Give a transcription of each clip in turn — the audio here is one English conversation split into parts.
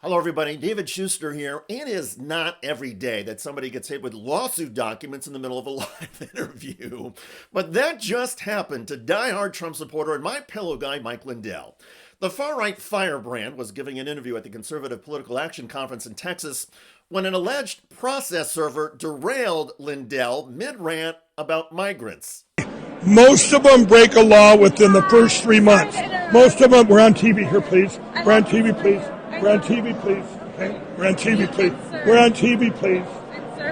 Hello, everybody. David Shuster here. It is not every day that somebody gets hit with lawsuit documents in the middle of a live interview. But that just happened to diehard Trump supporter and my pillow guy, Mike Lindell. The far-right firebrand was giving an interview at the Conservative Political Action Conference in Texas when an alleged process server derailed Lindell mid-rant about migrants. Most of them break a law within the first 3 months. Most of them, we're on TV here, please. We're on TV, please. We're on TV, please. Okay, we're on TV, please. We're on TV, please.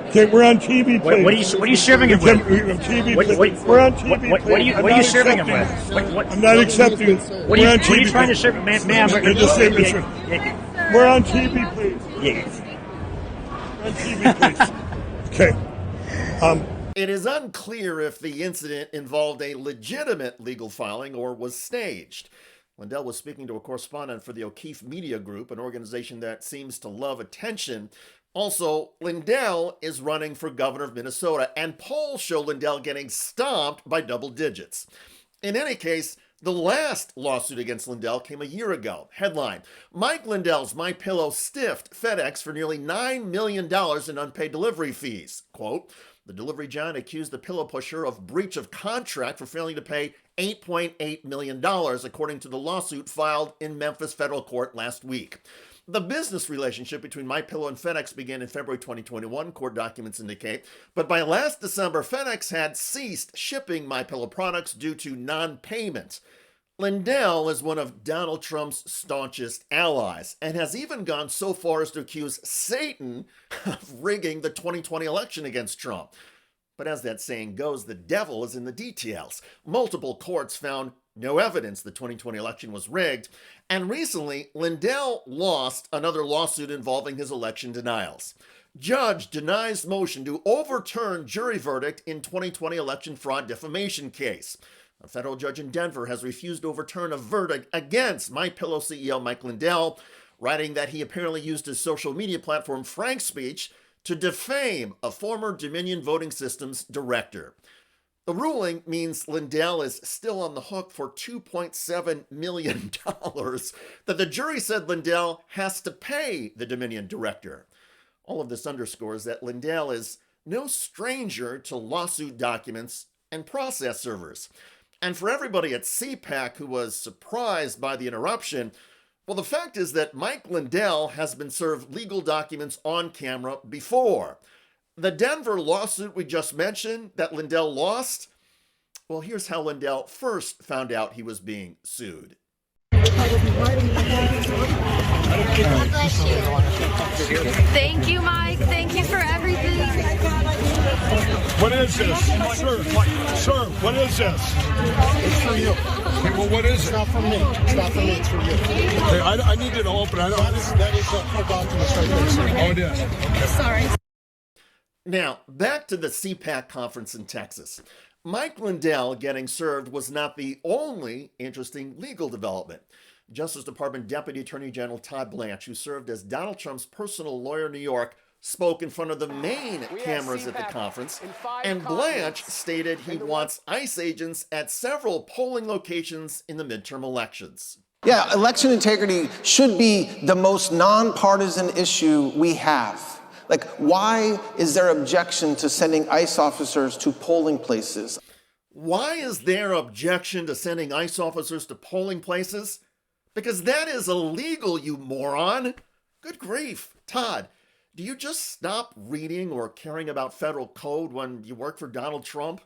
Okay, we're on TV, please. What are you serving him with? We're on TV, please. We're on TV, what are you serving him with? I'm not accepting. What are you trying to serve, ma'am? We're on TV, please. Yes. We're on TV, please. Okay. It is unclear if the incident involved a legitimate legal filing or was staged. Lindell was speaking to a correspondent for the O'Keefe Media Group, an organization that seems to love attention. Also, Lindell is running for governor of Minnesota, and polls show Lindell getting stomped by double digits. In any case, the last lawsuit against Lindell came a year ago. Headline: Mike Lindell's MyPillow stiffed FedEx for nearly $9 million in unpaid delivery fees. Quote, the delivery giant accused the pillow pusher of breach of contract for failing to pay $8.8 million, according to the lawsuit filed in Memphis federal court last week. The business relationship between MyPillow and FedEx began in February 2021, court documents indicate, but by last December, FedEx had ceased shipping MyPillow products due to non-payment. Lindell is one of Donald Trump's staunchest allies and has even gone so far as to accuse Satan of rigging the 2020 election against Trump. But as that saying goes, the devil is in the details. Multiple courts found no evidence the 2020 election was rigged, and recently Lindell lost another lawsuit involving his election denials. Judge denies motion to overturn jury verdict in 2020 election fraud defamation case. A federal judge in Denver has refused to overturn a verdict against MyPillow CEO Mike Lindell, writing that he apparently used his social media platform Frank Speech to defame a former Dominion Voting Systems director. The ruling means Lindell is still on the hook for $2.7 million that the jury said Lindell has to pay the Dominion director. All of this underscores that Lindell is no stranger to lawsuit documents and process servers. And for everybody at CPAC who was surprised by the interruption, well, the fact is that Mike Lindell has been served legal documents on camera before. The Denver lawsuit we just mentioned that Lindell lost, well, here's how Lindell first found out he was being sued. Thank you, Mike. Thank you for everything. What is this? Sir, what is this? It's for you. Okay, well, what is it? It's not from me. It's not from me. It's for you. Okay, I need you to open it. That is a document right there, sir. Oh, it is. Okay. Sorry. Now, back to the CPAC conference in Texas. Mike Lindell getting served was not the only interesting legal development. Justice Department Deputy Attorney General Todd Blanche, who served as Donald Trump's personal lawyer in New York, spoke in front of the main cameras at the conference, and Blanche stated he wants ICE agents at several polling locations in the midterm elections. Yeah, election integrity should be the most nonpartisan issue we have. Like, why is there objection to sending ICE officers to polling places? Why is there objection to sending ICE officers to polling places? Because that is illegal, you moron. Good grief. Todd, do you just stop reading or caring about federal code when you work for Donald Trump?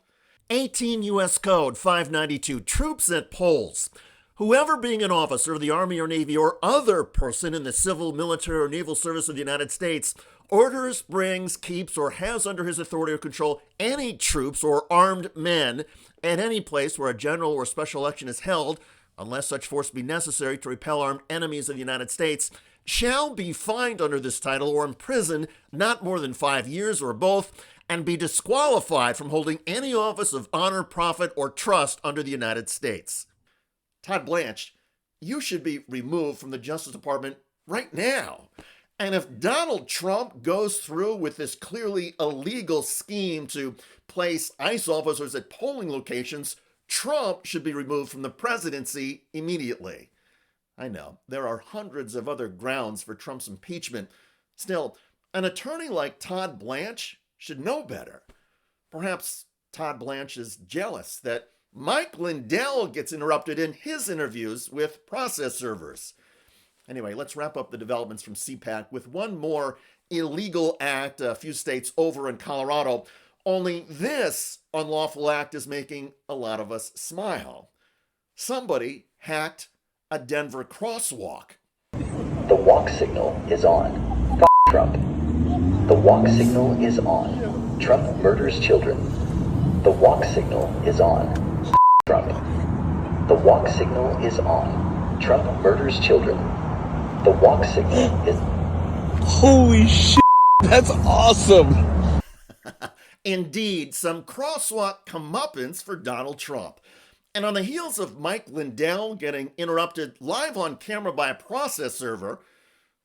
18 U.S. Code 592, troops at polls. Whoever being an officer of the Army or Navy or other person in the civil, military, or naval service of the United States orders, brings, keeps, or has under his authority or control any troops or armed men at any place where a general or special election is held, unless such force be necessary to repel armed enemies of the United States, shall be fined under this title or imprisoned not more than 5 years or both, and be disqualified from holding any office of honor, profit, or trust under the United States. Todd Blanche, you should be removed from the Justice Department right now. And if Donald Trump goes through with this clearly illegal scheme to place ICE officers at polling locations, Trump should be removed from the presidency immediately. I know, there are hundreds of other grounds for Trump's impeachment. Still, an attorney like Todd Blanche should know better. Perhaps Todd Blanche is jealous that Mike Lindell gets interrupted in his interviews with process servers. Anyway, let's wrap up the developments from CPAC with one more illegal act a few states over in Colorado. Only this unlawful act is making a lot of us smile. Somebody hacked a Denver crosswalk. The walk signal is on. Trump. The walk signal is on. Trump murders children. The walk signal is on. Trump. The walk signal is on. Trump murders children. The walk signal is... Holy shit, that's awesome. Indeed, some crosswalk comeuppance for Donald Trump. And on the heels of Mike Lindell getting interrupted live on camera by a process server,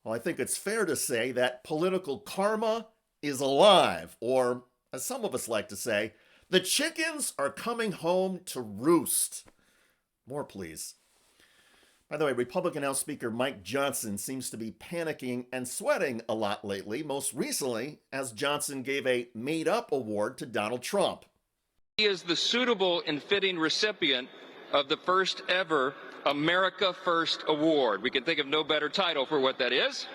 well, I think it's fair to say that political karma is alive, or as some of us like to say, the chickens are coming home to roost. More, please. By the way, Republican House Speaker Mike Johnson seems to be panicking and sweating a lot lately, most recently as Johnson gave a made-up award to Donald Trump. He is the suitable and fitting recipient of the first ever America First Award. We can think of no better title for what that is.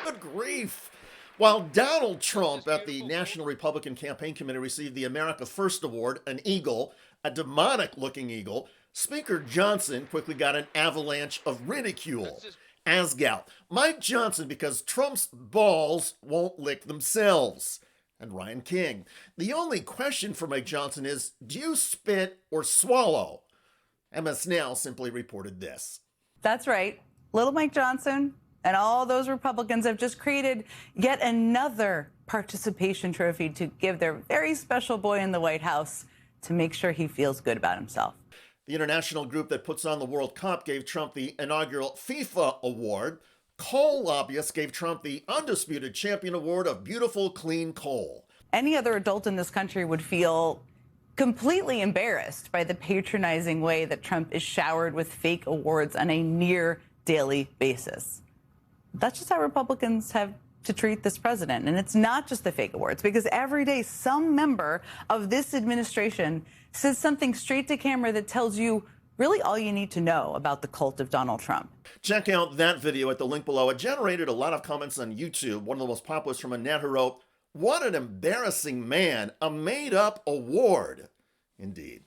Good grief. While Donald Trump at the National Republican Campaign Committee received the America First Award, an eagle, a demonic-looking eagle, Speaker Johnson quickly got an avalanche of ridicule. Asgal, Mike Johnson because Trump's balls won't lick themselves. And Ryan King. The only question for Mike Johnson is, do you spit or swallow? MS Now simply reported this. That's right. Little Mike Johnson and all those Republicans have just created yet another participation trophy to give their very special boy in the White House to make sure he feels good about himself. The international group that puts on the World Cup gave Trump the inaugural FIFA award. Coal lobbyists gave Trump the undisputed champion award of beautiful, clean coal. Any other adult in this country would feel completely embarrassed by the patronizing way that Trump is showered with fake awards on a near daily basis. That's just how Republicans have to treat this president. And it's not just the fake awards, because every day some member of this administration says something straight to camera that tells you really all you need to know about the cult of Donald Trump. Check out that video at the link below. It generated a lot of comments on YouTube. One of the most popular is from Annette, who wrote, "What an embarrassing man, a made-up award." Indeed.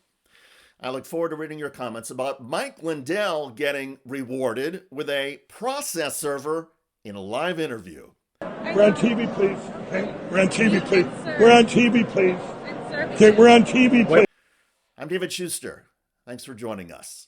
I look forward to reading your comments about Mike Lindell getting rewarded with a process server in a live interview. We're on TV, please. Okay? We're on TV, please. We're on TV, please. Okay, we're on TV, please. I'm David Shuster. Thanks for joining us.